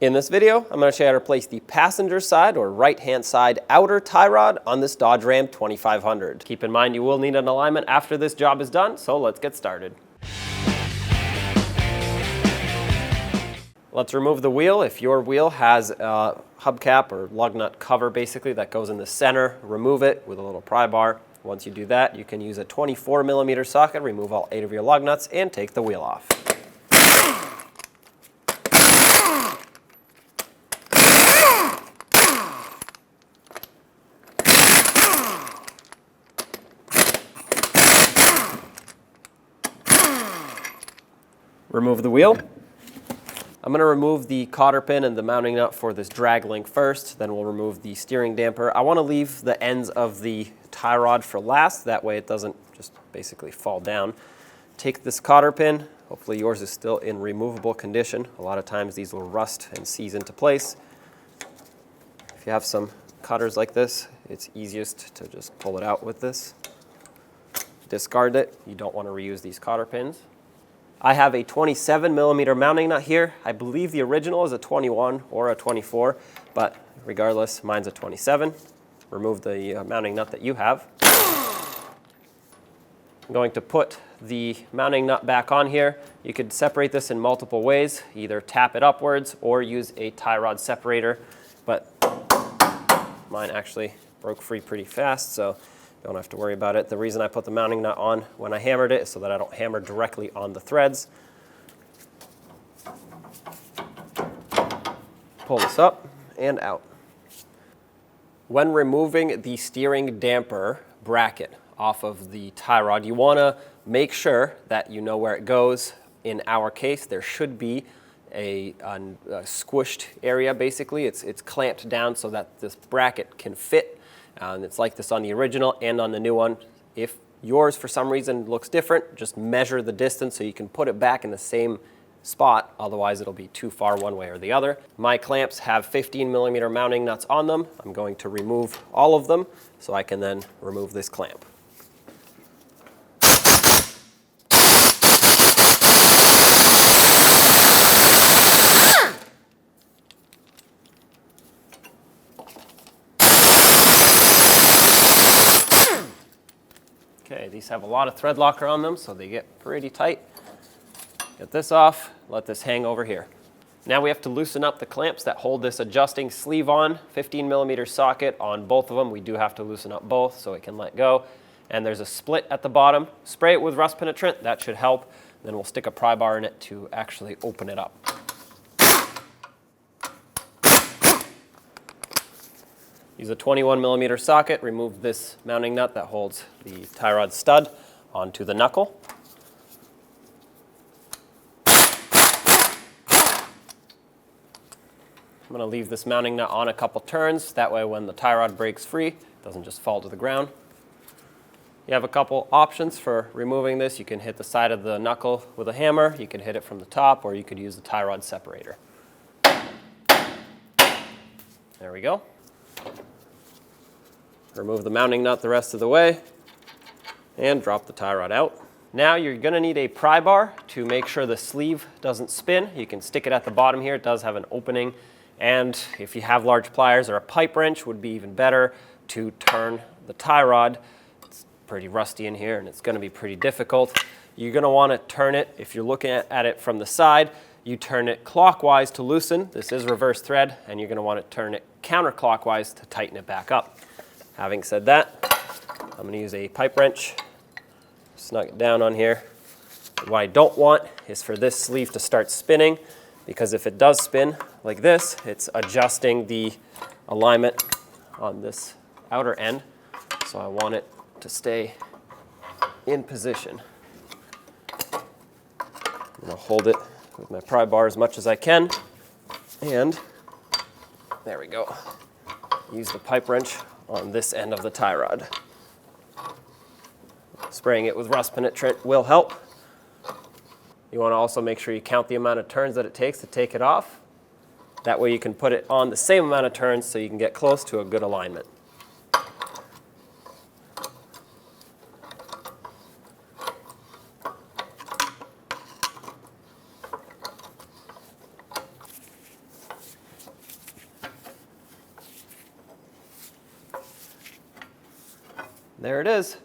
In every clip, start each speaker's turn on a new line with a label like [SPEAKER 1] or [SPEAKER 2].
[SPEAKER 1] In this video, I'm going to show you how to place the passenger side or right-hand side outer tie rod on this Dodge Ram 2500. Keep in mind you will need an alignment after this job is done, so let's get started. Let's remove the wheel. If your wheel has a hubcap or lug nut cover basically that goes in the center, remove it with a little pry bar. Once you do that, you can use a 24mm socket, remove all 8 of your lug nuts, and take the wheel off. Remove the wheel. I'm going to remove the cotter pin and the mounting nut for this drag link first, then we'll remove the steering damper. I want to leave the ends of the tie rod for last, that way it doesn't just basically fall down. Take this cotter pin, hopefully yours is still in removable condition. A lot of times these will rust and seize into place. If you have some cutters like this, it's easiest to just pull it out with this. Discard it, you don't want to reuse these cotter pins. I have a 27mm mounting nut here. I believe the original is a 21 or a 24, but regardless, mine's a 27. Remove the mounting nut that you have. I'm going to put the mounting nut back on here. You could separate this in multiple ways, either tap it upwards or use a tie rod separator, but mine actually broke free pretty fast, so don't have to worry about it. The reason I put the mounting nut on when I hammered it is so that I don't hammer directly on the threads. Pull this up and out. When removing the steering damper bracket off of the tie rod, you want to make sure that you know where it goes. In our case, there should be a squished area basically. It's clamped down so that this bracket can fit. And it's like this on the original and on the new one. If yours for some reason looks different, just measure the distance so you can put it back in the same spot, otherwise it'll be too far one way or the other. My clamps have 15mm mounting nuts on them. I'm going to remove all of them so I can then remove this clamp. Okay, these have a lot of thread locker on them, so they get pretty tight. Get this off, let this hang over here. Now we have to loosen up the clamps that hold this adjusting sleeve on. 15mm socket on both of them. We do have to loosen up both so it can let go. And there's a split at the bottom. Spray it with rust penetrant, that should help. Then we'll stick a pry bar in it to actually open it up. Use a 21mm socket, remove this mounting nut that holds the tie rod stud onto the knuckle. I'm going to leave this mounting nut on a couple turns, that way when the tie rod breaks free, it doesn't just fall to the ground. You have a couple options for removing this. You can hit the side of the knuckle with a hammer, you can hit it from the top, or you could use the tie rod separator. There we go. Remove the mounting nut the rest of the way and drop the tie rod out. Now you're going to need a pry bar to make sure the sleeve doesn't spin. You can stick it at the bottom here. It does have an opening, and if you have large pliers or a pipe wrench would be even better to turn the tie rod. It's pretty rusty in here and it's going to be pretty difficult. You're going to want to turn it, if you're looking at it from the side, you turn it clockwise to loosen. This is reverse thread, and you're going to want to turn it counterclockwise to tighten it back up. Having said that, I'm going to use a pipe wrench, snug it down on here. What I don't want is for this sleeve to start spinning, because if it does spin like this, it's adjusting the alignment on this outer end. So I want it to stay in position. I'm going to hold it with my pry bar as much as I can, and there we go. Use the pipe wrench on this end of the tie rod. Spraying it with rust penetrant will help. You want to also make sure you count the amount of turns that it takes to take it off. That way you can put it on the same amount of turns so you can get close to a good alignment. There it is.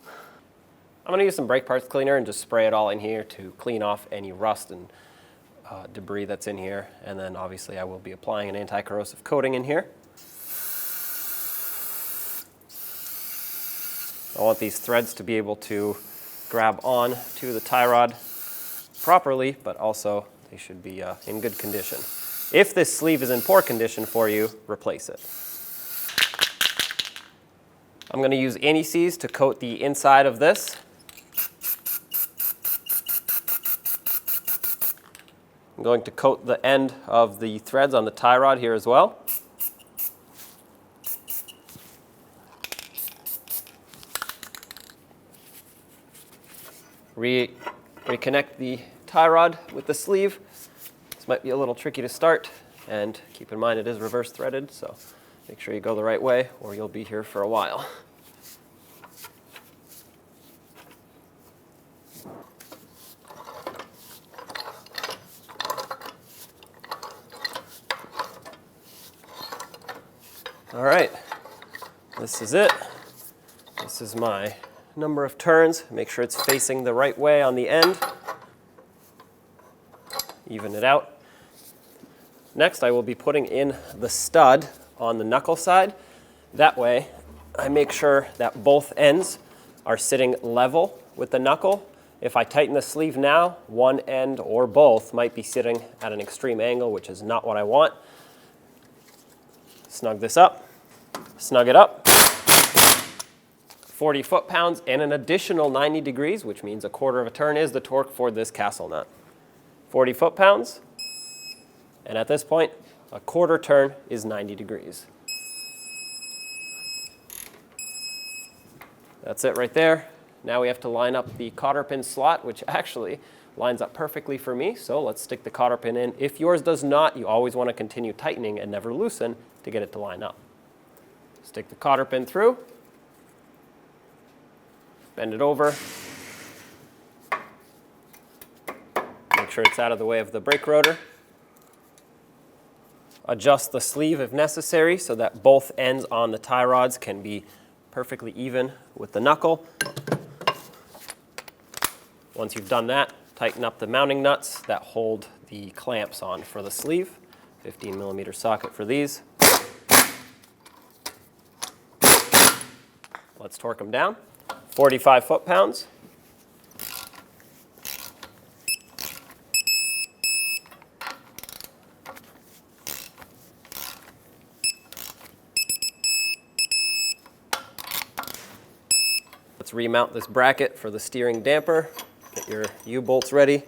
[SPEAKER 1] I'm going to use some brake parts cleaner and just spray it all in here to clean off any rust and debris that's in here. And then obviously I will be applying an anti-corrosive coating in here. I want these threads to be able to grab on to the tie rod properly, but also they should be in good condition. If this sleeve is in poor condition for you, replace it. I'm going to use anti-seize to coat the inside of this. I'm going to coat the end of the threads on the tie rod here as well. Reconnect the tie rod with the sleeve. This might be a little tricky to start, and keep in mind it is reverse threaded, so make sure you go the right way or you'll be here for a while. All right, this is it. This is my number of turns. Make sure it's facing the right way on the end. Even it out. Next, I will be putting in the stud on the knuckle side. That way, I make sure that both ends are sitting level with the knuckle. If I tighten the sleeve now, one end or both might be sitting at an extreme angle, which is not what I want. Snug this up, snug it up. 40 foot-pounds and an additional 90 degrees, which means a quarter of a turn is the torque for this castle nut. 40 foot-pounds, and at this point, a quarter turn is 90 degrees. That's it right there. Now we have to line up the cotter pin slot, which actually lines up perfectly for me, so let's stick the cotter pin in. If yours does not, you always want to continue tightening and never loosen to get it to line up. Stick the cotter pin through. Bend it over. Make sure it's out of the way of the brake rotor. Adjust the sleeve if necessary so that both ends on the tie rods can be perfectly even with the knuckle. Once you've done that, tighten up the mounting nuts that hold the clamps on for the sleeve. 15mm socket for these. Let's torque them down. 45 foot-pounds. Let's remount this bracket for the steering damper. Get your U-bolts ready,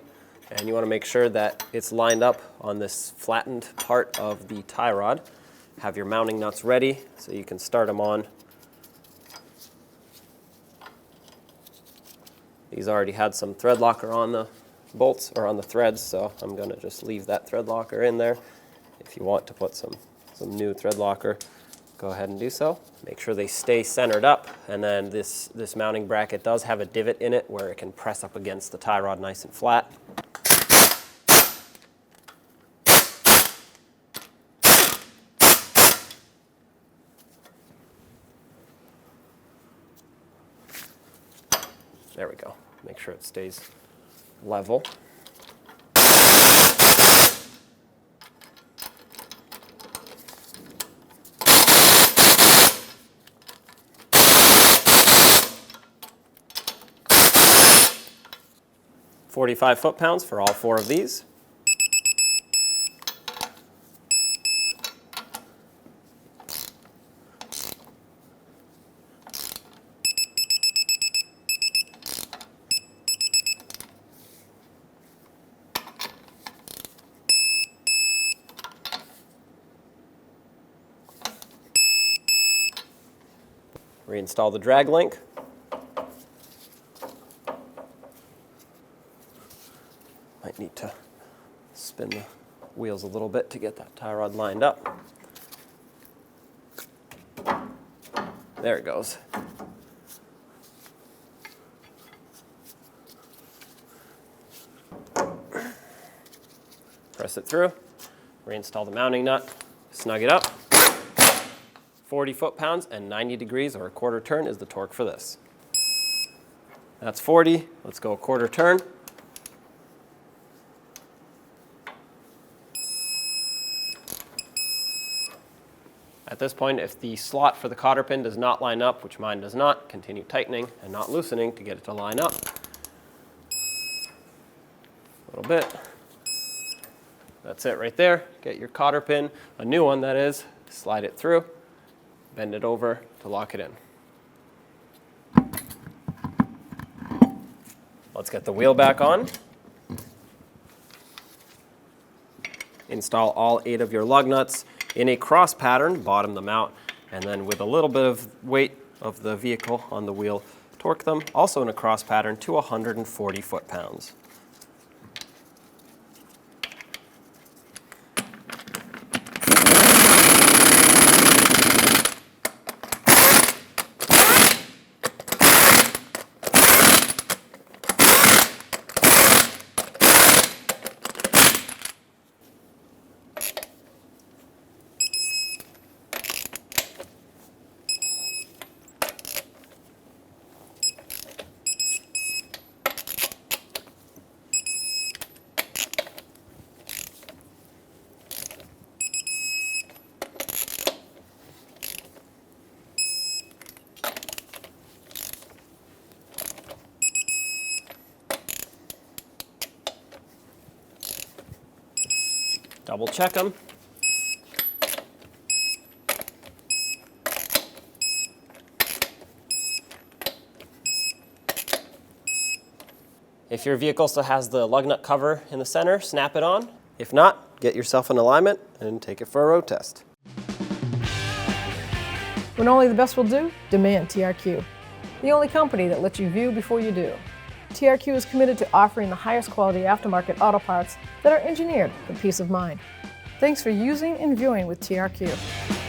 [SPEAKER 1] and you want to make sure that it's lined up on this flattened part of the tie rod. Have your mounting nuts ready so you can start them on. These already had some thread locker on the bolts or on the threads, so I'm going to just leave that thread locker in there. If you want to put some new thread locker, go ahead and do so. Make sure they stay centered up, and then this mounting bracket does have a divot in it where it can press up against the tie rod nice and flat. There we go. Make sure it stays level. $45 foot-pounds for all 4 of these. Reinstall the drag link. Might need to spin the wheels a little bit to get that tie rod lined up. There it goes. Press it through, reinstall the mounting nut, snug it up. 40 foot-pounds, and 90 degrees or a quarter turn is the torque for this. That's 40. Let's go a quarter turn. At this point, if the slot for the cotter pin does not line up, which mine does not, continue tightening and not loosening to get it to line up. A little bit. That's it right there. Get your cotter pin, a new one that is, slide it through, bend it over to lock it in. Let's get the wheel back on. Install all 8 of your lug nuts in a cross pattern, bottom them out, and then with a little bit of weight of the vehicle on the wheel, torque them, also in a cross pattern, to 140 foot-pounds. Double check them. If your vehicle still has the lug nut cover in the center, snap it on. If not, get yourself an alignment and take it for a road test.
[SPEAKER 2] When only the best will do, demand TRQ. The only company that lets you view before you do. TRQ is committed to offering the highest quality aftermarket auto parts that are engineered for peace of mind. Thanks for using and viewing with TRQ.